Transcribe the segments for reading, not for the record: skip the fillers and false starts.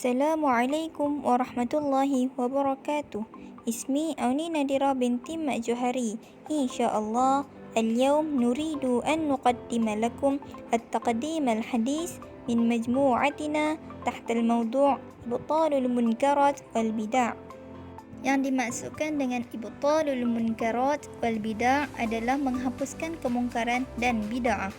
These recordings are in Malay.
Assalamualaikum warahmatullahi wabarakatuh. اسمي أوني نادرة بنت مأجهري. إن شاء الله اليوم نريد أن نقدم لكم التقديم الحديث من مجموعتنا تحت الموضوع إبطال المنكرات والبدع. Yang dimaksudkan dengan ibtalul munkarat wal bid'ah adalah menghapuskan kemungkaran dan bid'ah.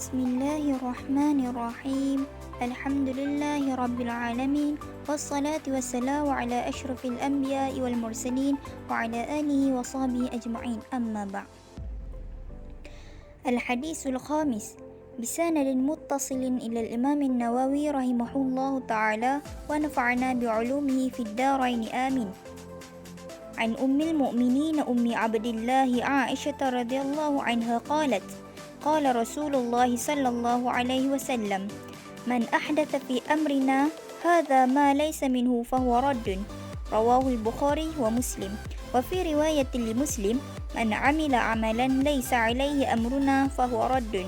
Bismillahirrahmanirrahim. Alhamdulillahi rabbil alamin. Wassalatu wassalamu ala asyrafil anbiya'i wal mursalin wa ala alihi wa sahbihi ajma'in. Amma ba'd. Al-hadithul khamis بسند متصل إلى الإمام النووي رحمه الله تعالى ونفعنا بعلومه في الدارين آمين. عن أم المؤمنين أم عبد الله عائشة رضي الله عنها قالت: قال رسول الله صلى الله عليه وسلم: من أحدث في أمرنا هذا ما ليس منه فهو رد. رواه البخاري ومسلم. وفي رواية لمسلم: من عمل عملا ليس عليه أمرنا فهو رد.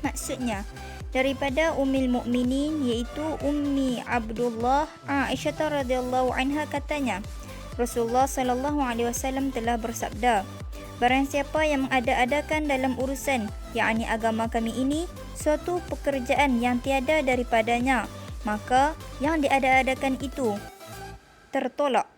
Maksudnya, daripada Ummul Mukminin iaitu Ummi Abdullah Aisyah radhiyallahu anha katanya, Rasulullah sallallahu alaihi wasallam telah bersabda, barang siapa yang mengada-adakan dalam urusan yakni agama kami ini suatu pekerjaan yang tiada daripadanya, maka yang diada-adakan itu tertolak.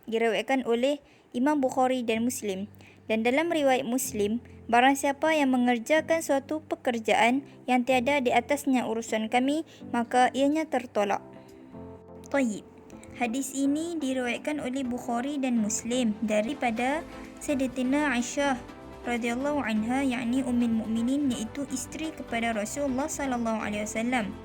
Diriwayatkan oleh Imam Bukhari dan Muslim. Dan dalam riwayat Muslim, barang siapa yang mengerjakan suatu pekerjaan yang tiada di atasnya urusan kami, maka ianya tertolak. Tayyib. Hadis ini diriwayatkan oleh Bukhari dan Muslim daripada Sayyidatina Aisyah radhiyallahu anha yakni Ummul Mukminin iaitu isteri kepada Rasulullah sallallahu alaihi wasallam.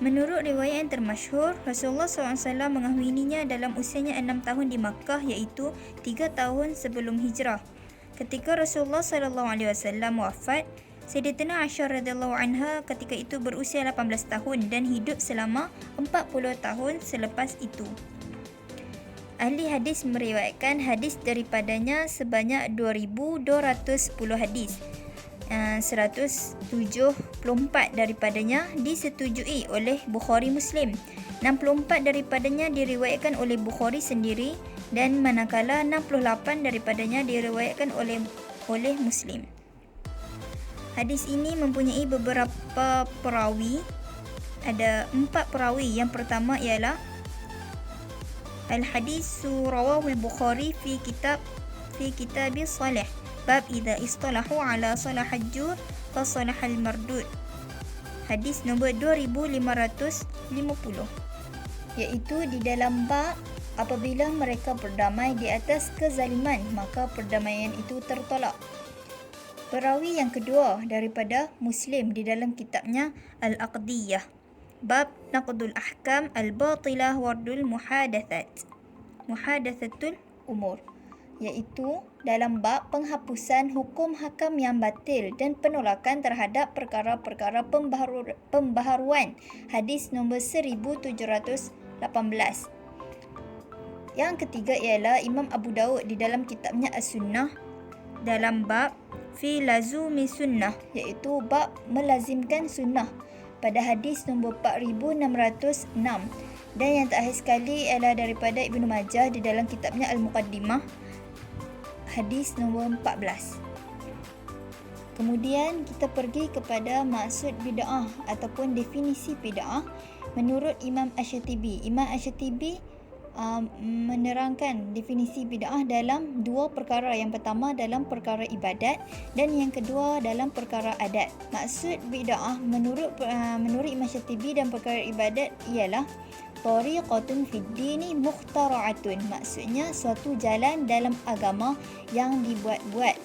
Menurut riwayat yang termasyhur, Rasulullah SAW mengahwininya dalam usianya 6 tahun di Makkah iaitu 3 tahun sebelum hijrah. Ketika Rasulullah SAW wafat, Sayyidatina Aisyah radhiyallahu anha ketika itu berusia 18 tahun dan hidup selama 40 tahun selepas itu. Ahli hadis meriwayatkan hadis daripadanya sebanyak 2,210 hadis. 174 daripadanya disetujui oleh Bukhari Muslim. 64 daripadanya diriwayatkan oleh Bukhari sendiri dan manakala 68 daripadanya diriwayatkan oleh Muslim. Hadis ini mempunyai beberapa perawi. Ada 4 perawi. Yang pertama ialah Al-Hadisu Rawahul Bukhari fi kitabis salih. Bab idza istalahu ala salahajjur fa salahal mardud. Hadis nombor 2550, iaitu di dalam bab apabila mereka berdamai di atas kezaliman maka perdamaian itu tertolak. Perawi yang kedua daripada Muslim di dalam kitabnya Al-Aqdiyah. Bab naqdul ahkam al-batilah wardul muhadatsatul umur, iaitu dalam bab penghapusan hukum hakam yang batil dan penolakan terhadap perkara-perkara pembaharuan. Hadis nombor 1718. Yang ketiga ialah Imam Abu Daud di dalam kitabnya As-Sunnah dalam bab fi lazumi sunnah, iaitu bab melazimkan sunnah pada hadis nombor 4606. Dan yang terakhir sekali ialah daripada Ibnu Majah di dalam kitabnya Al-Muqaddimah hadis nombor 14. Kemudian kita pergi kepada maksud bid'ah ataupun definisi bid'ah menurut Imam Asy-Syatibi. Imam Asy-Syatibi menerangkan definisi bid'ah dalam 2 perkara. Yang pertama dalam perkara ibadat dan yang kedua dalam perkara adat. Maksud bid'ah menurut Imam Asy-Syatibi dan perkara ibadat ialah tariqatun fid dini mukhtara'atun, maksudnya suatu jalan dalam agama yang dibuat-buat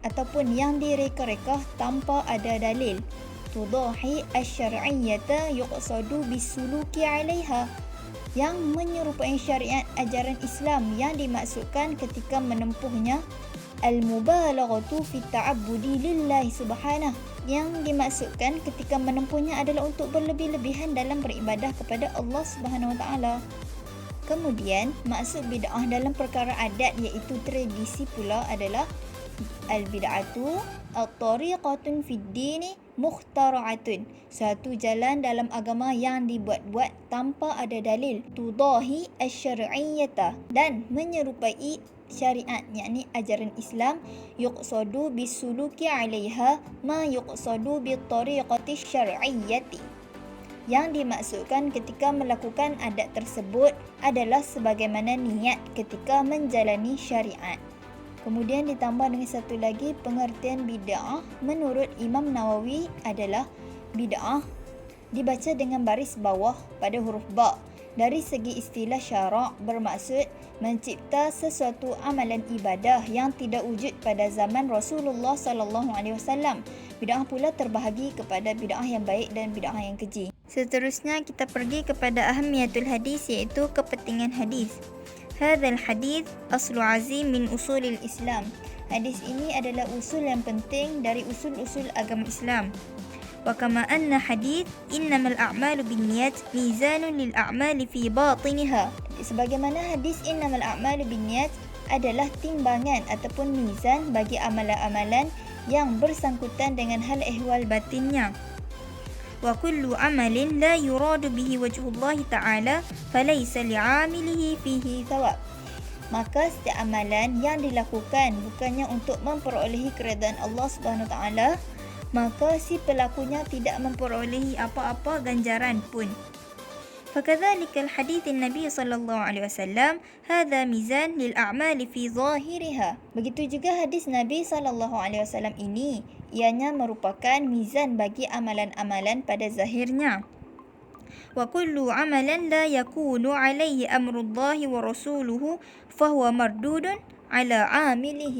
ataupun yang direka-reka tanpa ada dalil. Tudahi asy-syar'iyyata yuqsadu bisuluki 'alaiha, yang menyerupai syariat ajaran Islam yang dimaksudkan ketika menempuhnya. Al-mubalaghatu fi ta'abbudi lillahi subhanahu, yang dimaksudkan ketika menempuhnya adalah untuk berlebih-lebihan dalam beribadah kepada Allah Subhanahu Wa Taala. Kemudian maksud bid'ah dalam perkara adat iaitu tradisi pula adalah al-bid'atu at-tariqatun fid dini mukhtara'atun, satu jalan dalam agama yang dibuat-buat tanpa ada dalil, tudahi asy-syar'iyyata, dan menyerupai syariat, yakni ajaran Islam, yuqsadu bisuluki 'alaiha ma yuqsadu bittariqati syar'iyyati. Yang dimaksudkan ketika melakukan adat tersebut adalah sebagaimana niat ketika menjalani syariat. Kemudian ditambah dengan satu lagi, pengertian bid'ah menurut Imam Nawawi adalah bid'ah dibaca dengan baris bawah pada huruf ba. Dari segi istilah syarak bermaksud mencipta sesuatu amalan ibadah yang tidak wujud pada zaman Rasulullah sallallahu alaihi wasallam. Bid'ah pula terbahagi kepada bid'ah yang baik dan bid'ah yang keji. Seterusnya kita pergi kepada ahamiyatul hadis, iaitu kepentingan hadis. Hadzal hadis aslu azim min usulil Islam. Hadis ini adalah usul yang penting dari usul-usul agama Islam. Wa kama anna hadis innamal a'malu binniyat mizanun lil a'mali fi batiniha. Sebagaimana hadis innamal a'malu binniyat adalah timbangan ataupun mizan bagi amalan-amalan yang bersangkutan dengan hal ehwal batinnya. Wa kullu amalin la yuradu bihi wajhullah ta'ala falaysa li'amilihi fihi thawab. Maka setiap amalan yang dilakukan bukannya untuk memperolehi keredaan Allah Subhanahu Wa Taala, maka si pelakunya tidak memperolehi apa-apa ganjaran pun. فكذلك الحديث النبي صلى الله عليه وسلم هذا ميزان للأعمال في ظاهرها. Begitu juga hadis Nabi sallallahu alaihi wasallam ini, ianya merupakan mizan bagi amalan-amalan pada zahirnya. وكل عمل لا يكون عليه أمر الله ورسوله فهو مردود على عامله.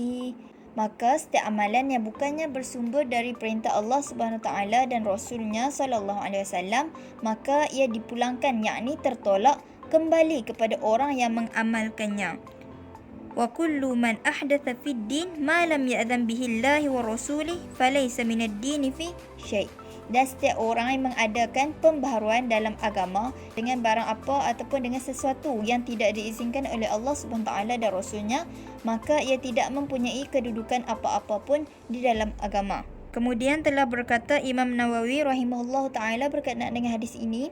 Maka setiap amalan yang bukannya bersumber dari perintah Allah Subhanahu Taala dan Rasulnya sallallahu alaihi wasallam, maka ia dipulangkan, yakni tertolak kembali kepada orang yang mengamalkannya. Wa kullu man ahdatha fid din ma lam ya'zan bihi Allah wa rasulih falaysa min ad-din fi syai'. Dan setiap orang yang mengadakan pembaharuan dalam agama dengan barang apa ataupun dengan sesuatu yang tidak diizinkan oleh Allah Subhanahu Taala dan Rasulnya, maka ia tidak mempunyai kedudukan apa-apa pun di dalam agama. Kemudian telah berkata Imam Nawawi rahimahullah ta'ala berkenaan dengan hadis ini,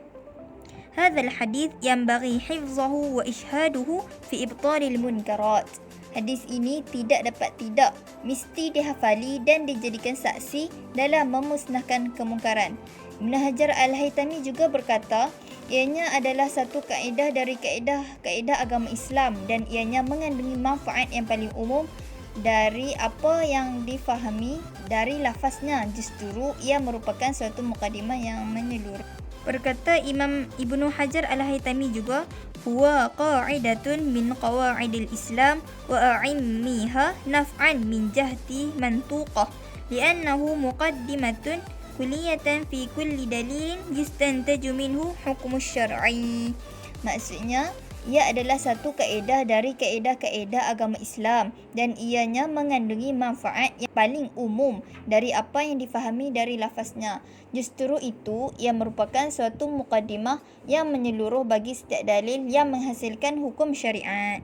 Hadzal hadith yanbaghi hifzahu wa ishhaduhu fi ibtalil munkarat. Hadis ini tidak dapat tidak, mesti dihafali dan dijadikan saksi dalam memusnahkan kemungkaran. Ibn Hajar Al-Haytami juga berkata, ianya adalah satu kaedah dari kaedah agama Islam dan ianya mengandungi manfaat yang paling umum dari apa yang difahami dari lafaznya. Justru ia merupakan suatu mukadimah yang menyeluruh. Berkata Imam Ibnu Hajar Al-Haytami juga, huwa qa'idatun min qawa'idil Islam wa a'immiha naf'an min jahti mantuqah li'annahu muqaddimatun kulliyatan fi kulli dalilin yustantaju minhu hukmus syar'i. Maksudnya, ia adalah satu kaedah dari kaedah-kaedah agama Islam dan ianya mengandungi manfaat yang paling umum dari apa yang difahami dari lafaznya. Justru itu, ia merupakan suatu mukadimah yang menyeluruh bagi setiap dalil yang menghasilkan hukum syariat.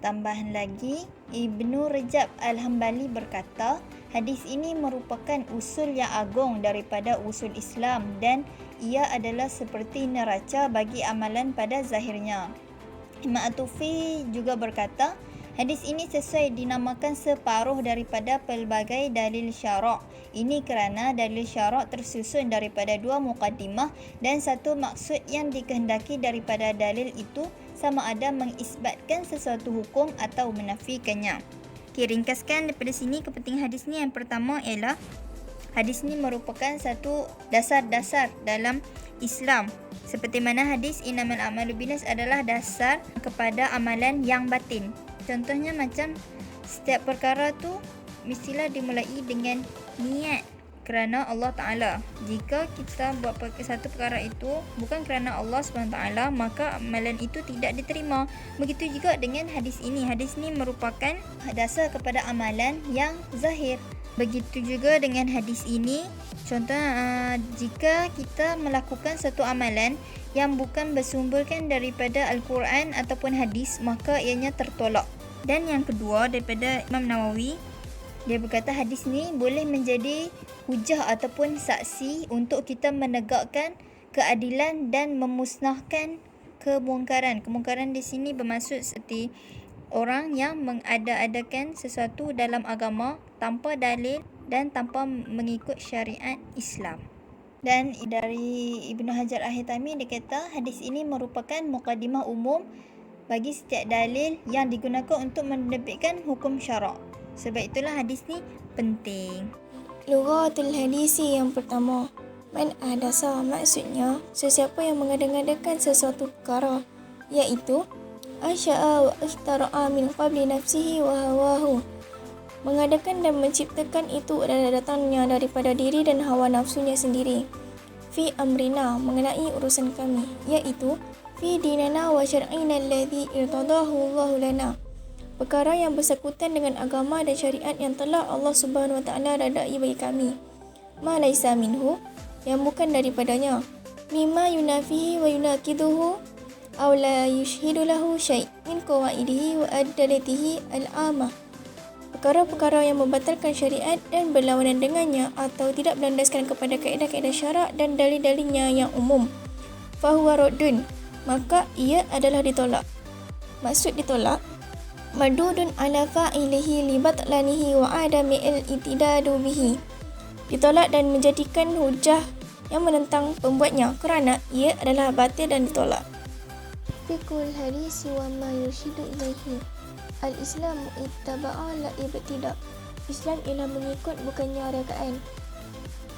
Tambahan lagi, Ibnu Rajab Al-Hambali berkata, hadis ini merupakan usul yang agung daripada usul Islam dan ia adalah seperti neraca bagi amalan pada zahirnya. Imam At-Tufi juga berkata, hadis ini sesuai dinamakan separuh daripada pelbagai dalil syarak. Ini kerana dalil syarak tersusun daripada dua muqaddimah dan satu maksud yang dikehendaki daripada dalil itu sama ada mengisbatkan sesuatu hukum atau menafikannya. Okay, ringkaskan daripada sini kepentingan hadis ni. Yang pertama ialah hadis ni merupakan satu dasar-dasar dalam Islam. Seperti mana hadis innamal a'malu binniyat adalah dasar kepada amalan yang batin. Contohnya macam setiap perkara tu mestilah dimulai dengan niat kerana Allah Ta'ala. Jika kita buat satu perkara itu bukan kerana Allah SWT, maka amalan itu tidak diterima. Begitu juga dengan hadis ini. Hadis ini merupakan dasar kepada amalan yang zahir. Begitu juga dengan hadis ini. Contoh, jika kita melakukan satu amalan yang bukan bersumberkan daripada Al-Quran ataupun hadis, maka ianya tertolak. Dan yang kedua daripada Imam Nawawi, Dia berkata hadis ni boleh menjadi hujah ataupun saksi untuk kita menegakkan keadilan dan memusnahkan kemungkaran. Kemungkaran di sini bermaksud seperti orang yang mengada-adakan sesuatu dalam agama tanpa dalil dan tanpa mengikut syariat Islam. Dan dari Ibnu Hajar Al-Haytami, dia kata hadis ini merupakan mukadimah umum bagi setiap dalil yang digunakan untuk menerbitkan hukum syarak. Sebab itulah hadis ni penting. Lughatul hadisi yang pertama. Man ahdasa, maksudnya sesiapa yang mengada-ngadakan sesuatu perkara, iaitu asya'a wa ikhtara'a min qabli nafsihi wa hawahu. Mengadakan dan menciptakan itu adalah datangnya daripada diri dan hawa nafsunya sendiri. Fi amrina, mengenai urusan kami, iaitu fi dinana wa syar'ina alladhi irtadahu Allahu lana. Perkara yang bersangkutan dengan agama dan syariat yang telah Allah Subhanahu wa taala redai bagi kami. Ma laisa minhu, yang bukan daripadanya. Mimma yunafihi wa yunakiduhu aw la yushhidu lahu syai' min qawaidihi wa adalatihi al-amah. Perkara-perkara yang membatalkan syariat dan berlawanan dengannya atau tidak berlandaskan kepada kaedah-kaedah syarak dan dalil-dalilnya yang umum. Fahuwa raddun, maka ia adalah ditolak. Maksud ditolak, mardudun ala fa'ilihi li batlanihi wa adami al-itidadu bihi. Ditolak dan menjadikan hujah yang menentang pembuatnya kerana ia adalah batil dan ditolak. Fikul hadisi wa ma yurshidu ilaihi. Al-Islam ittaba'a la ibtida'. Islam ialah mengikut bukannya rekaan.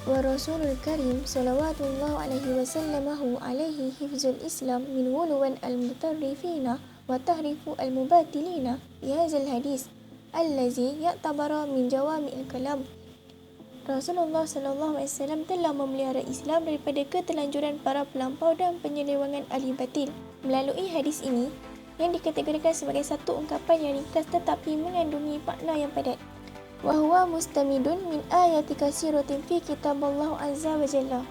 Wa Rasulul Karim salawatullah alaihi wasallamahu alaihi hifzul Islam min wuluwan al-mutarrifina wa tahrifu al-mubatilina bihazal hadis allazi ya'tabara min jawami'il kalam. Rasulullah SAW telah memelihara Islam daripada ketelanjuran para pelampau dan penyelewangan ahli batil. Melalui hadis ini, yang dikategorikan sebagai satu ungkapan yang ringkas tetapi mengandungi makna yang padat. Wahuwa mustamidun min ayati kasiratin fi kitab Allah Azza wa Jalla.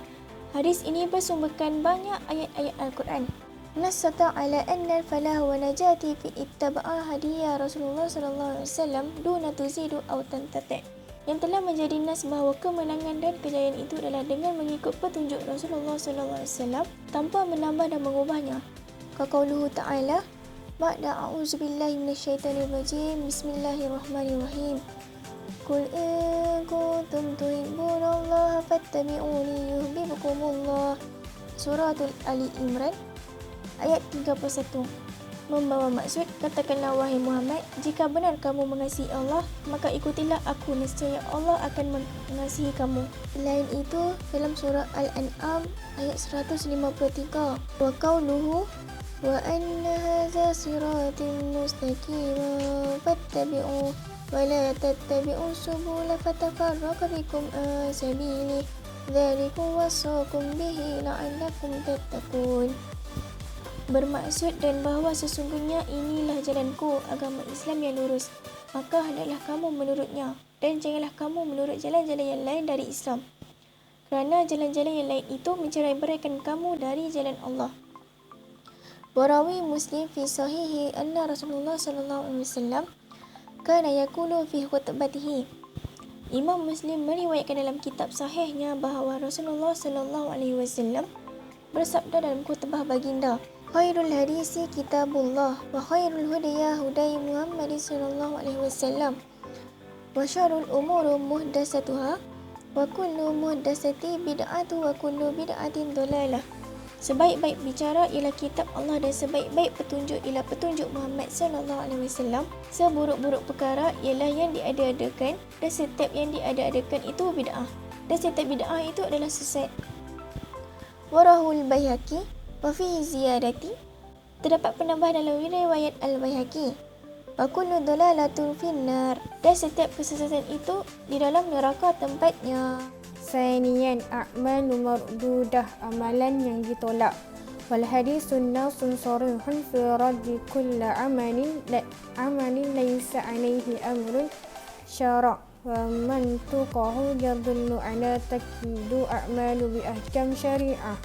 Hadis ini bersumberkan banyak ayat-ayat Al-Quran. Nasata ala anna al-falah wa najati fi ittaba'a hadiya Rasulullah SAW duna tuzidu aw tantati'. Yang telah menjadi nas bahawa kemenangan dan kejayaan itu adalah dengan mengikut petunjuk Rasulullah SAW tanpa menambah dan mengubahnya. Kaqauluhu ta'ala, ba'da a'udzubillahi minasyaitonir rajim, bismillahirrahmanirrahim. Qul in kuntum tuhibbunallaha fattabi'uni yuhibbukumullah. Suratul Ali Imran ayat 31. Membawa maksud, katakanlah wahai Muhammad, jika benar kamu mengasihi Allah, maka ikutilah aku, nescaya Allah akan mengasihi kamu. Selain itu, dalam surah Al-An'am ayat 153, wa qauluhu wa anna hadza siratin mustaqiman fattabi'u wa la tattabi'u subula fatafarraqa bikum an sabilihi dzalikum wasaqum bihi la'allakum tattaqun. Bermaksud dan bahawa sesungguhnya inilah jalanku, agama Islam yang lurus, maka hendaklah kamu menurutnya, dan janganlah kamu menurut jalan-jalan yang lain dari Islam, kerana jalan-jalan yang lain itu mencerai-beraikan kamu dari jalan Allah. Warawi Muslim fi sahihi anna Rasulullah SAW kana yaqulu fi khutbatihi. Imam Muslim meriwayatkan dalam kitab sahihnya bahawa Rasulullah SAW bersabda dalam khutbah baginda, khairul hadisi kitabullah wa khairul hudaya hudai Muhammad sallallahu alaihi wasallam wa syarrul umuri muhdatsatuha wa kullu muhdatsati bid'atu wa kullu bid'atin dhalalah. Sebaik-baik bicara ialah kitab Allah dan sebaik-baik petunjuk ialah petunjuk Muhammad sallallahu alaihi wasallam. Seburuk-buruk perkara ialah yang diada-adakan dan setiap yang diada-adakan itu bid'ah dan setiap bid'ah itu adalah sesat. Warahul Baihaqi wa fihi ziyadati, terdapat penambahan dalam riwayat Al-Baihaqi, wa kullu dalalatun finnar, dan setiap kesesatan itu di dalam neraka tempatnya. Saniyan, a'malu mardudah, amalan yang ditolak. Wal hadisun nasun sarihun fi raddi kulli amalin laysa alaihi amrun syara' wa man tuqahu yadullu ala takidu a'malu bi ahkam syari'ah.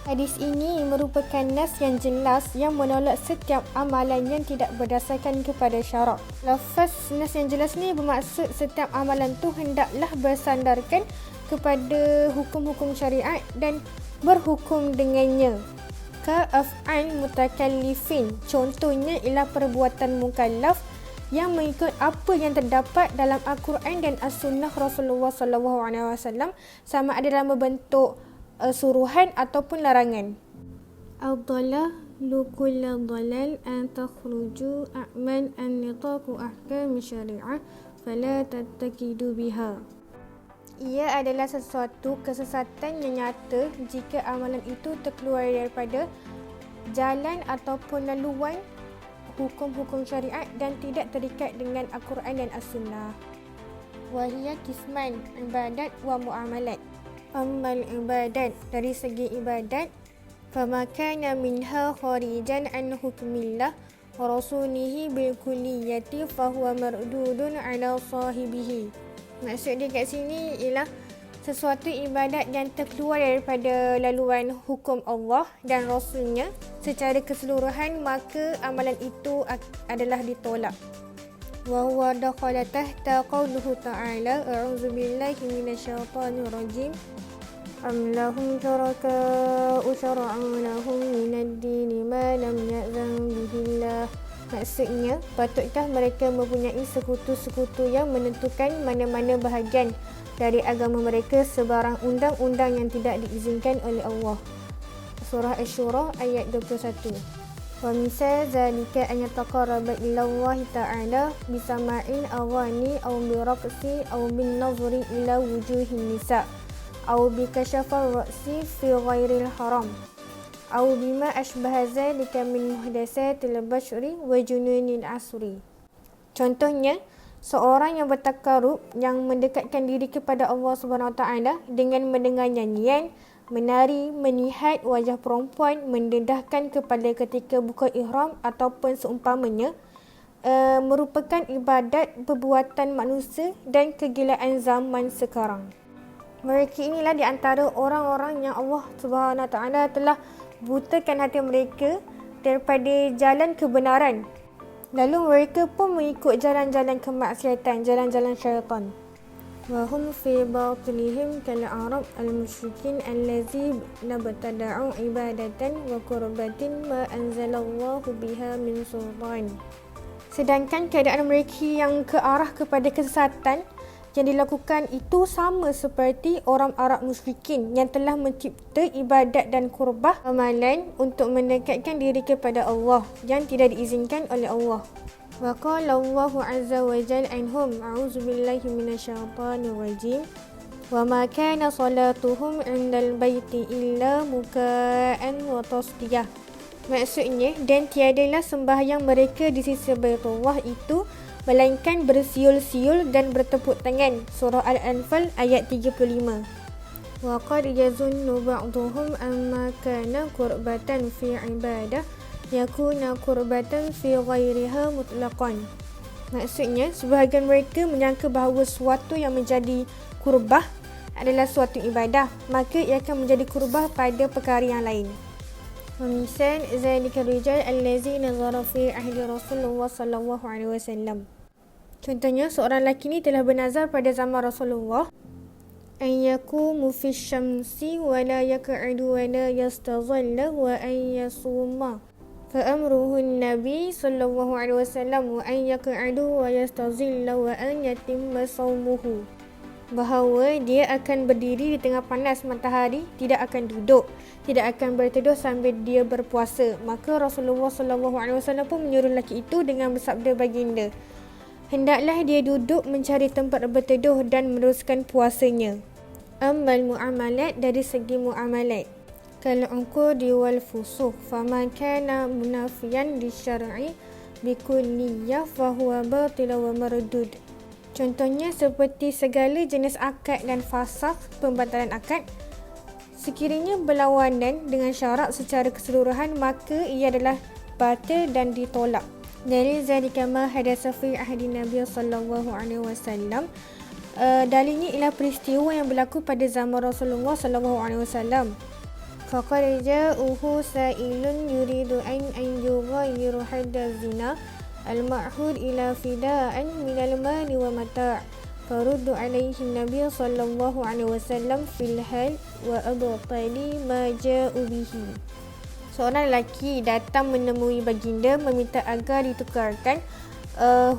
Hadis ini merupakan nas yang jelas yang menolak setiap amalan yang tidak berdasarkan kepada syarak. Lafaz nas yang jelas ni bermaksud setiap amalan tu hendaklah bersandarkan kepada hukum-hukum syariat dan berhukum dengannya. Ka af'al mutakallifin. Contohnya ialah perbuatan mukallaf yang mengikut apa yang terdapat dalam Al-Quran dan As-Sunnah Rasulullah SAW, sama ada dalam bentuk suruhan ataupun larangan. Ad-dalalu kulla dalal an takhruju a'mal an nitaqu ahkam syari'ah fala tattakidu biha. Ia adalah sesuatu kesesatan yang nyata jika amalan itu terkeluar daripada jalan ataupun laluan hukum-hukum syariat dan tidak terikat dengan Al-Quran dan As-Sunnah. Wahiyya kisman, ibadat wa mu'amalat. Ammal ibadat, dari segi ibadat, fama kana minha kharijan an hukmillah wa rasulihi bil kulliyati fahuwa mardudun ala sahibihi. Maksud dia kat sini ialah sesuatu ibadat yang terkeluar daripada laluan hukum Allah dan Rasulnya secara keseluruhan, maka amalan itu adalah ditolak. Wa huwa dakhala tahta qawluhu ta'ala a'udzu billahi minasyaitonir rajim am lahum syuraka'u syara'u lahum minad dini ma lam ya'zan bihillah. Maksudnya, patutkah mereka mempunyai sekutu-sekutu yang menentukan mana-mana bahagian dari agama mereka sebarang undang-undang yang tidak diizinkan oleh Allah. Surah Asy-Syura ayat 21. Wa misal zalika an yataqarraba ila Allah ta'ala bisama'in aghani aw biraqsi aw bin nazri ila wujuhin nisa aw bikashafar ra'si fi ghairil haram aw bima ashbaha zalika min muhdatsatil bashri wa jununil asri. Contohnya, seorang yang bertakarub yang mendekatkan diri kepada Allah SWT dengan mendengar nyanyian, menari, melihat wajah perempuan, mendedahkan kepala ketika buka ihram ataupun seumpamanya, merupakan ibadat perbuatan manusia dan kegilaan zaman sekarang. Mereka inilah di antara orang-orang yang Allah SWT telah butakan hati mereka daripada jalan kebenaran. Lalu mereka pun mengikut jalan-jalan kemaksiatan, jalan-jalan syaitan. Wahum fi batilihim kal arab al-musyrikin allazi nabtada'u ibadatan wa qurbatin ma anzalallahu biha min sultan. Sedangkan keadaan mereka yang ke arah kepada kesesatan yang dilakukan itu sama seperti orang Arab musyrikin yang telah mencipta ibadat dan kurbah amalan untuk mendekatkan diri kepada Allah yang tidak diizinkan oleh Allah. Wa qala Allahu azza wa jalla anhum a'udzu billahi minasyaitonir rajim wa ma kana salatuhum 'indal baiti illa muka'an wa tasdiyah. Maksudnya, dan tiadalah sembahyang mereka di sisi Baitullah itu melainkan bersiul-siul dan bertepuk tangan. Surah Al-Anfal ayat 35. Wa qad yazunnu ba'dhum amma kana qurbatan fi ibadah yakuna qurbatan fi ghairiha mutlaqan. Maksudnya, sebahagian mereka menyangka bahawa sesuatu yang menjadi kurbah adalah suatu ibadah, maka ia akan menjadi kurbah pada perkara yang lain. Misal zalika rijal allazina nazara fi ahdi Rasulullah sallallahu alaihi wasallam. Contohnya, seorang lelaki ni telah bernazar pada zaman Rasulullah an yaqumu fi syamsi wa la yaq'udu wa la yastazalla wa an yasuma fa amruhu an-nabi sallallahu alaihi wasallam wa an yaq'udu wa yastazilla wa an yatimma sawmuhu. Bahawa dia akan berdiri di tengah panas matahari, tidak akan duduk, tidak akan berteduh sambil dia berpuasa. Maka Rasulullah SAW pun menyuruh lelaki itu dengan bersabda baginda, hendaklah dia duduk mencari tempat berteduh dan meneruskan puasanya. Ammal mu'amalat, dari segi mu'amalat, kal uqudi wal fusuq faman kana munafiyan li syar'i bi kulliyah fahuwa batil wa mardud. Contohnya seperti segala jenis akad dan fasakh, pembatalan akad, sekiranya berlawanan dengan syarak secara keseluruhan, maka ia adalah batil dan ditolak. Dalil zalika ma hadasa fi ahdi Nabi sallallahu alaihi wasallam. Dalilnya ialah peristiwa yang berlaku pada zaman Rasulullah sallallahu alaihi wasallam. فقد جاءه سائل يريد أن يغير حد الزنا المعهود إلى فداء من المال ومتاع فرد عليه النبي صلى الله عليه وسلم في الحال وأبطل ما جاء به. Seorang lelaki datang menemui baginda meminta agar ditukarkan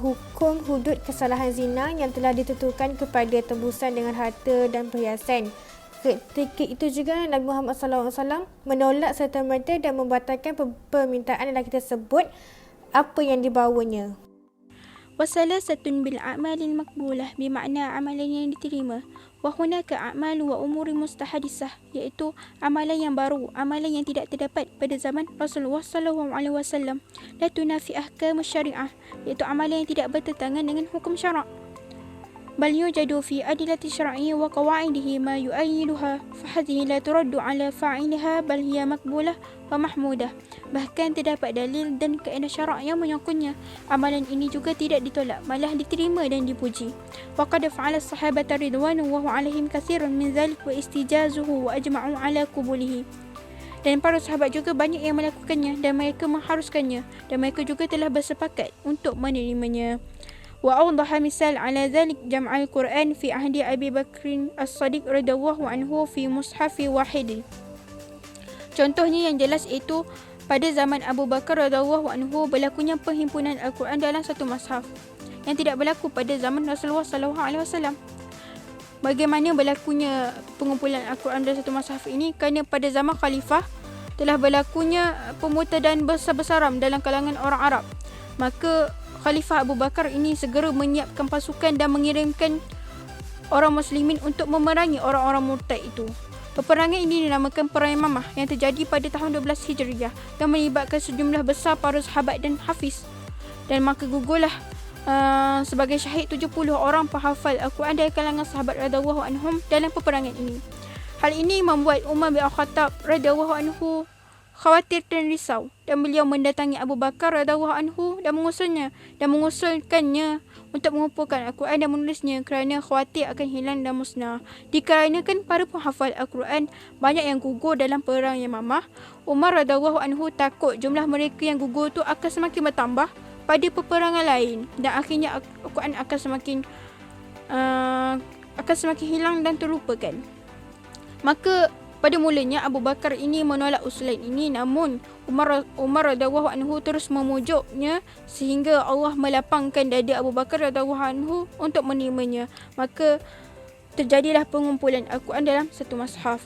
hukum hudud kesalahan zina yang telah ditentukan kepada tebusan dengan harta dan perhiasan. Ketika itu juga Nabi Muhammad SAW menolak serta-merta dan membatalkan permintaan lelaki tersebut apa yang dibawanya. وثلاثة بالأعمال المقبولة بمعنى amalan yang diterima. وهناك أعمال وأمور مستحدثة iaitu amalan yang baru, amalan yang tidak terdapat pada zaman Rasulullah SAW. لا تنافي أحكام الشريعة iaitu amalan yang tidak bertentangan dengan hukum syarak. بل يوجد في أدلة الشرعية وقواعده ما يؤيدها فهذه لا ترد على فاعلها بل هي مقبولة ومحمودة. Bahkan terdapat dalil dan kaedah syarak yang menyokongnya. Amalan ini juga tidak ditolak, malah diterima dan dipuji. وقد فعل الصحابة رضوان الله عليهم كثيرا من ذلك واستجازه وأجمعوا على قبوله. Dan para sahabat juga banyak yang melakukannya dan mereka mengharuskannya dan mereka juga telah bersepakat untuk menerimanya. وأوضح مثال على ذلك جمع القرآن في عهد أبي بكر الصديق رضي الله عنه في مصحف واحد. Contohnya yang jelas itu pada zaman Abu Bakar radhiyallahu anhu berlakunya perhimpunan Al-Quran dalam satu mushaf yang tidak berlaku pada zaman Rasulullah sallallahu alaihi wasallam. Bagaimana berlakunya pengumpulan Al-Quran dalam satu mushaf ini? Kerana pada zaman khalifah telah berlakunya pemurtadan besar-besaran dalam kalangan orang Arab. Maka Khalifah Abu Bakar ini segera menyiapkan pasukan dan mengirimkan orang muslimin untuk memerangi orang-orang murtad itu. Peperangan ini dinamakan Perang Yamamah yang terjadi pada tahun 12 Hijriah dan melibatkan sejumlah besar para sahabat dan hafiz. Dan maka gugurlah sebagai syahid 70 orang penghafal Al-Quran dari kalangan sahabat radhiyallahu anhum dalam peperangan ini. Hal ini membuat Umar bin Al-Khattab radhiyallahu anhu khawatir dan risau dan beliau mendatangi Abu Bakar radhiyallahu anhu dan mengusulkannya untuk mengumpulkan Al-Quran dan menulisnya kerana khawatir akan hilang dan musnah. Dikarenakan para penghafal Al-Quran banyak yang gugur dalam perang Yamamah, Umar radhiyallahu anhu takut jumlah mereka yang gugur itu akan semakin bertambah pada peperangan lain dan akhirnya Al-Quran akan semakin hilang dan terlupakan. Maka pada mulanya Abu Bakar ini menolak usulan ini, namun Umar radhiyallahu anhu terus memujuknya sehingga Allah melapangkan dada Abu Bakar radhiyallahu anhu untuk menerimanya. Maka terjadilah pengumpulan Al-Quran dalam satu mushaf.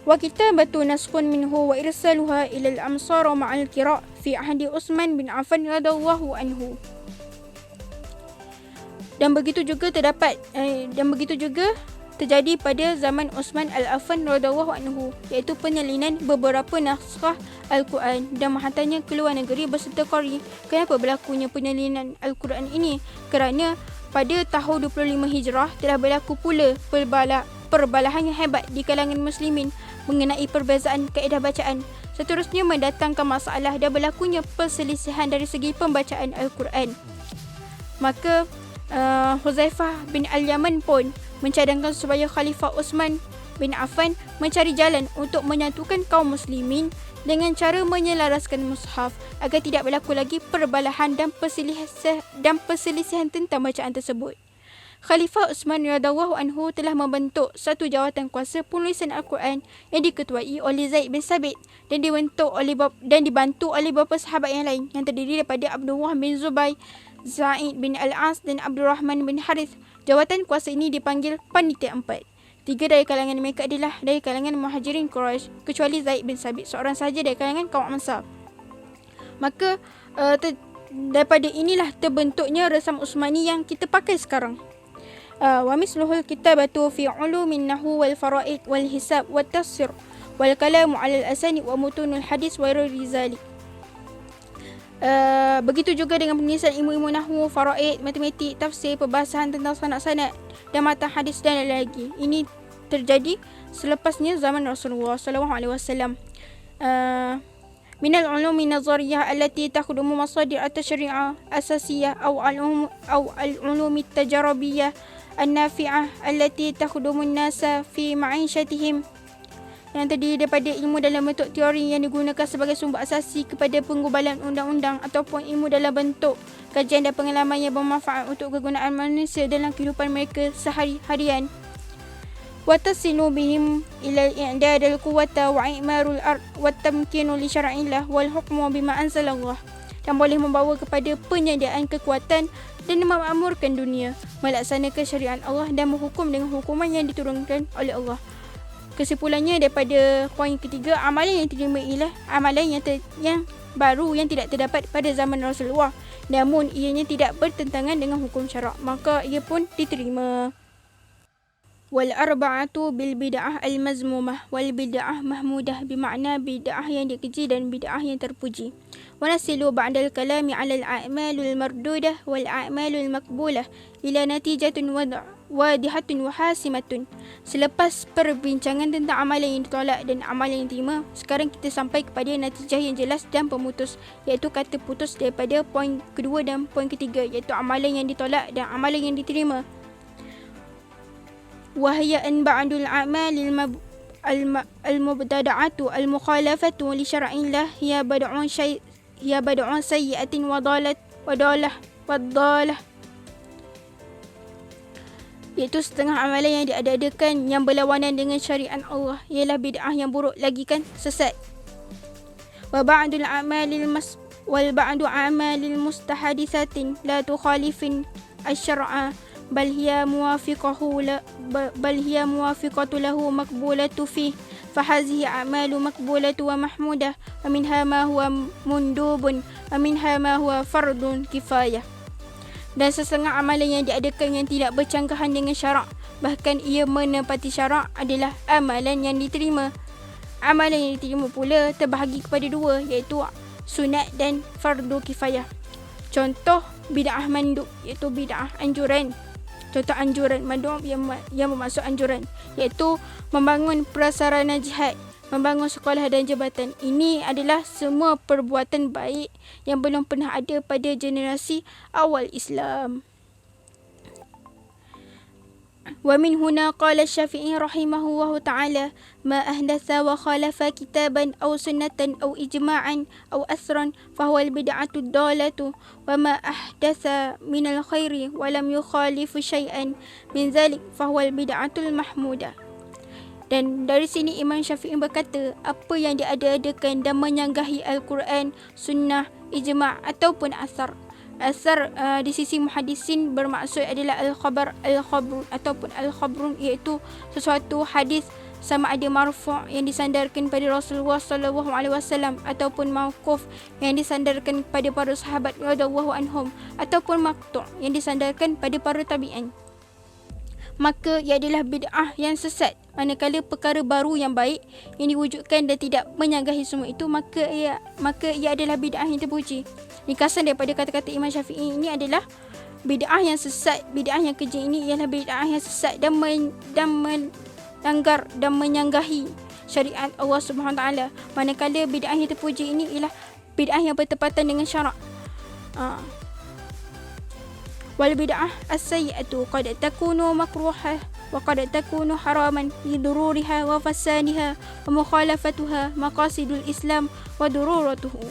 Wa kitabatu naskhun minhu wa irsaluha ila al-amsar ma'al qira' fi ahdi Utsman bin Affan radhiyallahu anhu. Dan begitu juga terjadi pada zaman Utsman Al-Affan radhiyallahu anhu, iaitu penyalinan beberapa naskah Al-Quran dan menghantarnya ke luar negeri beserta qari. Kenapa berlakunya penyalinan Al-Quran ini? Kerana pada tahun 25 Hijrah telah berlaku pula perbalahan yang hebat di kalangan muslimin mengenai perbezaan kaedah bacaan. Seterusnya mendatangkan masalah dan berlakunya perselisihan dari segi pembacaan Al-Quran. Maka Huzaifah bin Al-Yaman pun mencadangkan supaya Khalifah Utsman bin Affan mencari jalan untuk menyatukan kaum muslimin dengan cara menyelaraskan mushaf agar tidak berlaku lagi perbalahan dan perselisihan tentang bacaan tersebut. Khalifah Utsman radhiyallahu anhu telah membentuk satu jawatan kuasa penulisan Al-Quran yang diketuai oleh Zaid bin Sabit dan dibantu oleh beberapa sahabat yang lain yang terdiri daripada Abdullah bin Zubair, Zaid bin Al-As dan Abdul Rahman bin Harith. Jawatan kuasa ini dipanggil Panitia 4. 3 dari kalangan mereka adalah dari kalangan Muhajirin Quraisy, kecuali Zaid bin Sabit, seorang sahaja dari kalangan kaum Ansar. Maka daripada inilah terbentuknya resam Utsmani yang kita pakai sekarang. Wa misluhul kitabatu fi ulumin nahwu wal faraid wal hisab wat tafsir wal kalamu 'ala al-asani wa mutunul hadis wa ghairi zalik. Begitu juga dengan penulisan ilmu-ilmu nahwu, faraid, matematik, tafsir, perbahasan tentang sanad-sanad dan matan hadis dan lain lagi. Ini terjadi selepasnya zaman Rasulullah sallallahu alaihi wasallam. من العلوم النظرية التي تخدم مصادر التشريع الأساسية أو العلوم التجريبية النافعة التي تخدم الناس في معيشتهم yang terdiri daripada ilmu dalam bentuk teori yang digunakan sebagai sumber asasi kepada penggubalan undang-undang ataupun ilmu dalam bentuk kajian dan pengalaman yang bermanfaat untuk kegunaan manusia dalam kehidupan mereka sehari-harian. Watasilu bihim ila al-i'dad al-quwwata wa i'marul ard wa tamkinu li syar'illah wal hukmu bima anzalallah, dan boleh membawa kepada penyediaan kekuatan dan memakmurkan dunia, melaksanakan syariat Allah dan menghukum dengan hukuman yang diturunkan oleh Allah. Kesimpulannya daripada poin ketiga, amalan yang diterima ialah amalan yang baru yang tidak terdapat pada zaman Rasulullah, namun ianya tidak bertentangan dengan hukum syarak, maka ia pun diterima. Wal arba'atu bil bid'ah al mazmumah wal bid'ah mahmudah, bermakna bid'ah yang dikeji dan bid'ah yang terpuji. Wa nasilu ba'dal kalami 'ala al a'malul mardudah wal a'malul maqbulah ila natijatin wadihatun wa hasimatun. Selepas perbincangan tentang amalan yang ditolak dan amalan yang diterima, sekarang kita sampai kepada natijah yang jelas dan pemutus, iaitu kata putus daripada poin kedua dan poin ketiga, iaitu amalan yang ditolak dan amalan yang diterima. Wahya an ba'dul a'malil al-mubtada'atu al-mukhalafatu li syar'illah hiya bad'un sayyi'atin wa dalah, iaitu setengah amalan yang diadakan yang berlawanan dengan syariat Allah ialah bid'ah yang buruk lagi kan, sesat. Wa ba'dul a'malil mustahadisatin la tukhalifin asy-syar'a bal hiya muwafiqatu lahu maqbulatu fi fa hadhihi a'malu maqbulatu wa mahmudah wa minha ma huwa mundubun wa minha ma huwa fardun kifayah. Dan setengah amalan yang diadakan yang tidak bercanggahan dengan syarak, bahkan ia menepati syarak, adalah amalan yang diterima. Amalan yang diterima pula terbahagi kepada dua, iaitu sunat dan fardu kifayah. Contoh bid'ah mandub, iaitu bid'ah anjuran. Contoh anjuran mandub yang bermaksud anjuran, iaitu membangun prasarana jihad, membangun sekolah dan jabatan. Ini adalah semua perbuatan baik yang belum pernah ada pada generasi awal Islam. Wa min huna qala Syafi'i rahimahullahu ta'ala ma ahdatha wa khalafa kitaban aw sunnatan aw ijma'an aw asran fahuwa al-bid'atu ad-dalatu wa ma ahdatha min al-khairi wa lam yukhalifu syai'an min dhalik fahuwa al-bid'atu al-mahmudah. Dan dari sini Imam Syafi'i berkata, apa yang diada-adakan dan menyanggahi Al-Quran, Sunnah, Ijma' ataupun Asar. Asar di sisi muhadisin bermaksud adalah Al-Khabar, Al-Khabrun ataupun Al-Khabrun, iaitu sesuatu hadis sama ada marfu' yang disandarkan pada Rasulullah SAW ataupun mauquf yang disandarkan pada para sahabat radhiyallahu anhum ataupun maqtu' yang disandarkan pada para tabi'in. Maka ia adalah bid'ah yang sesat. Manakala perkara baru yang baik yang diwujudkan dan tidak menyanggahi semua itu, maka ia adalah bid'ah yang terpuji. Ringkasan daripada kata-kata Imam Syafi'i ini adalah bid'ah yang sesat, bid'ah yang keji ini ialah bid'ah yang sesat dan melanggar dan menyanggahi syariat Allah Subhanahu Wa Taala. Manakala bid'ah yang terpuji ini ialah bid'ah yang bertepatan dengan syarak. Wal bid'ah as-sayyi'atu qad takunu makruhah wa qad takunu haraman li dururiha wa fasadiha wa mukhalafatuha maqasidul Islam wa dururatuhu.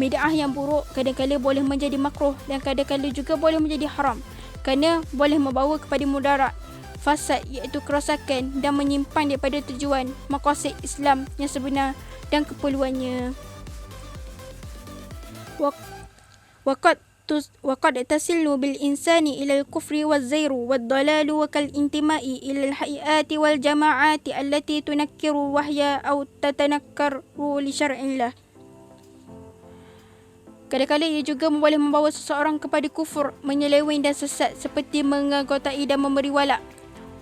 Bid'ah yang buruk kadang-kadang boleh menjadi makruh dan kadang-kadang juga boleh menjadi haram, kerana boleh membawa kepada mudarat, fasad iaitu kerosakan, dan menyimpang daripada tujuan maqasid Islam yang sebenar dan keperluannya. وقد تصل بالإنسان إلى الكفر والزير والضلال وكالانتماء إلى الهيئات والجماعات التي تنكر وهي أو تتنكر لشرع الله. Kadang-kadang ia juga boleh membawa seseorang kepada kufur, menyeleweng dan sesat, seperti menganggotai dan memberi walak.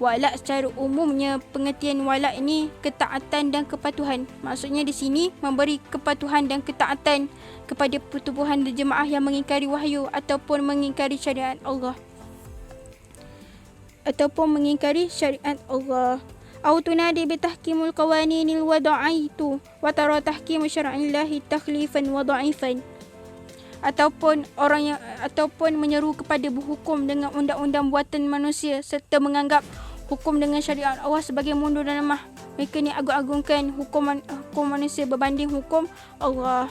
Walak secara umumnya, pengertian walak ini ketaatan dan kepatuhan. Maksudnya di sini memberi kepatuhan dan ketaatan kepada pertubuhan dan jemaah yang mengingkari wahyu ataupun mengingkari syariat Allah. Au tunadi bitahkimul qawaninil wada'aitu wa tara tahkim syar'illahi takhlifan wa dha'ifan. Ataupun menyeru kepada berhukum dengan undang-undang buatan manusia serta menganggap hukum dengan syariat Allah sebagai mundur dan lemah. Mereka ni agung-agungkan hukum manusia berbanding hukum Allah.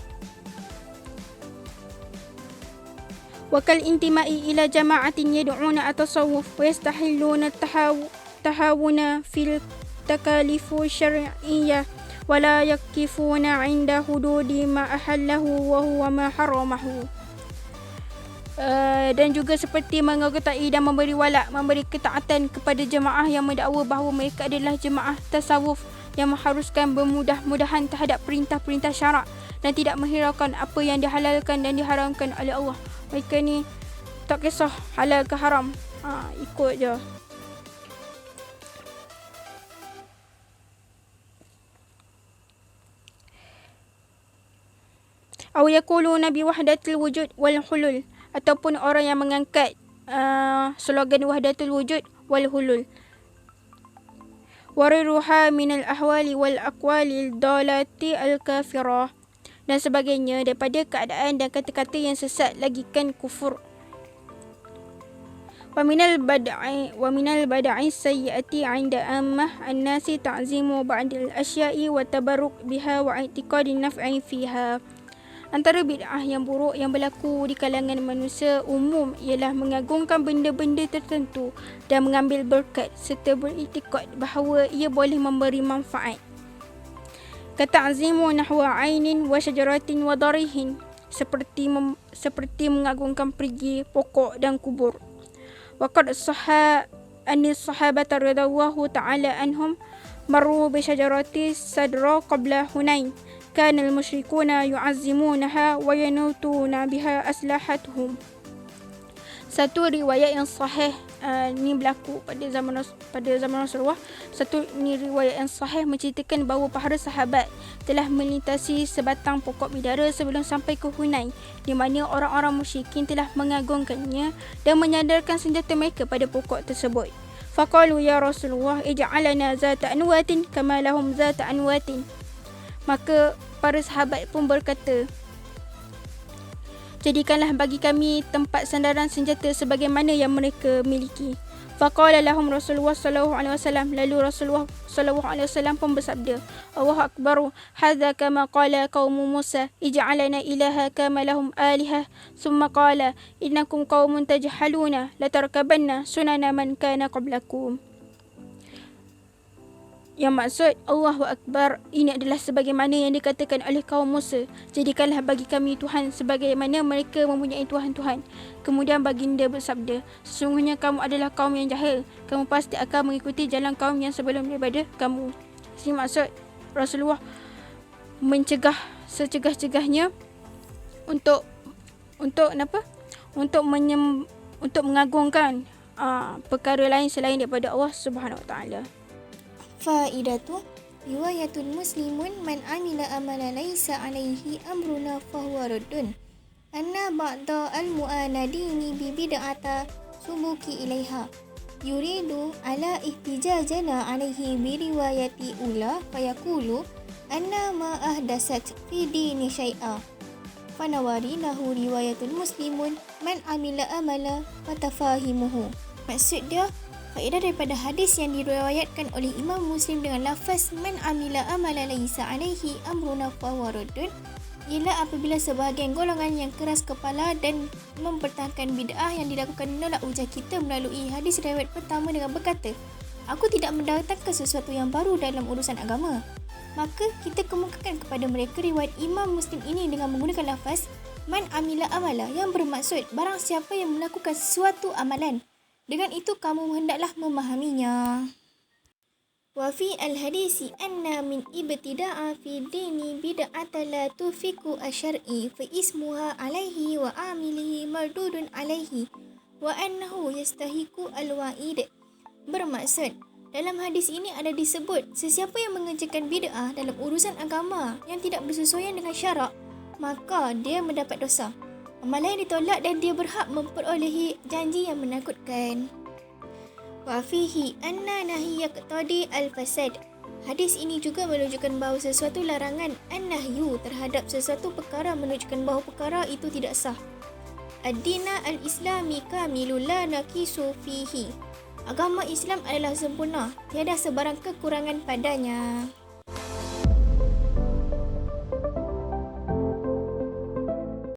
Wakal intimai ila jama'atin yad'una at-tasawuf wa yastahilluna tahawuna fil takalifu syar'iyyah wa la yakifuna 'inda hududi ma ahallahu wa huwa ma haramahu. Dan juga seperti mengogotai dan memberi ketaatan kepada jemaah yang mendakwa bahawa mereka adalah jemaah tasawuf yang mengharuskan bermudah-mudahan terhadap perintah-perintah syarak dan tidak menghiraukan apa yang dihalalkan dan diharamkan oleh Allah. Mereka ni tak kisah halal ke haram, ikut je. Aw yaquluna bi wahdatil wujud wal hulul, ataupun orang yang mengangkat slogan wahdatul wujud wal hulul. Wariruha minal ahwali wal aqwali dalati al kafirah, dan sebagainya daripada keadaan dan kata-kata yang sesat lagikan kufur. Wa minal bad'i sayyiati 'inda ammah an-nasi ta'zimu ba'dil asya'i wa tabarruk biha wa i'tiqadin naf'i fiha. Antara bid'ah yang buruk yang berlaku di kalangan manusia umum ialah mengagungkan benda-benda tertentu dan mengambil berkat serta beriktikad bahawa ia boleh memberi manfaat. Kata'zimu nahwa ainin wa syajaratin wa darihin, seperti mengagungkan perigi, pokok dan kubur. Wa qad sahha anil sahabata radhiyallahu ta'ala anhum marru bi syajarati sadra qabla Hunain. Kana al-musyrikuna yu'azzimunaha wa yanutuna biha aslahatuhum. Satu riwayat yang sahih ni berlaku pada zaman Rasulullah. Satu ni riwayat yang sahih menceritakan bahawa para sahabat telah melintasi sebatang pokok bidara sebelum sampai ke Hunain, di mana orang-orang musyrikin telah mengagungkannya dan menyandarkan senjata mereka pada pokok tersebut. Faqalu ya Rasulullah ij'alana zata anwatin kama lahum zata anwatin. Maka para sahabat pun berkata, jadikanlah bagi kami tempat sandaran senjata sebagaimana yang mereka miliki. Faqala lahum Rasulullah sallallahu alaihi wasallam, lalu Rasulullah sallallahu alaihi wasallam pun bersabda, Allahu akbar, hadza kama qala qaum Musa ij'alana ilaha kama lahum alihah, thumma qala innakum qaumun tajhaluna latarkabanna sunana man kana qablakum. Yang maksud Allahu Akbar ini adalah sebagaimana yang dikatakan oleh kaum Musa, jadikanlah bagi kami Tuhan sebagaimana mereka mempunyai Tuhan-Tuhan. Kemudian baginda bersabda, sesungguhnya kamu adalah kaum yang jahil, kamu pasti akan mengikuti jalan kaum yang sebelum daripada kamu. Ini maksud Rasulullah mencegah secegah-cegahnya untuk mengagungkan perkara lain selain daripada Allah Subhanahu Wa Taala. Faidatu riwayatul muslimun man amila amala laisa alaihi amruna fahuwa raddun. Anna ba'da al-mu'anadini bi bid'ata subuki ilaiha yuridu ala ihtijajana alaihi bi riwayati ula fayaqulu anna ma ahdasat fi dini syai'a. Fanawarinahu riwayatul muslimun man amila amala fatafahimuhu. Maksud dia, faedah daripada hadis yang diriwayatkan oleh Imam Muslim dengan lafaz man amila amala laisa alaihi amruna fahuwa raddun ialah apabila sebahagian golongan yang keras kepala dan mempertahankan bid'ah yang dilakukan menolak hujah kita melalui hadis riwayat pertama dengan berkata, aku tidak mendatangkan sesuatu yang baru dalam urusan agama. Maka kita kemukakan kepada mereka riwayat Imam Muslim ini dengan menggunakan lafaz man amila amala yang bermaksud barang siapa yang melakukan sesuatu amalan. Dengan itu kamu hendaklah memahaminya. Wa fi al-hadisi anna min ibtida'a fi dini bid'atan la tufiku asyar'i fa ismuha alaihi wa amilihi mardudun alaihi wa annahu yastahiqu al-wa'id. Bermaksud, dalam hadis ini ada disebut sesiapa yang mengerjakan bid'ah dalam urusan agama yang tidak bersesuaian dengan syarak, maka dia mendapat dosa. Amalan yang ditolak dan dia berhak memperolehi janji yang menakutkan. Wa fihi anna nahiyya yaqtadi al-fasad. Hadis ini juga menunjukkan bahawa sesuatu larangan an-nahyu terhadap sesuatu perkara menunjukkan bahawa perkara itu tidak sah. Ad-dina al-islami kamilul la naqisu fihi. Agama Islam adalah sempurna, tiada sebarang kekurangan padanya.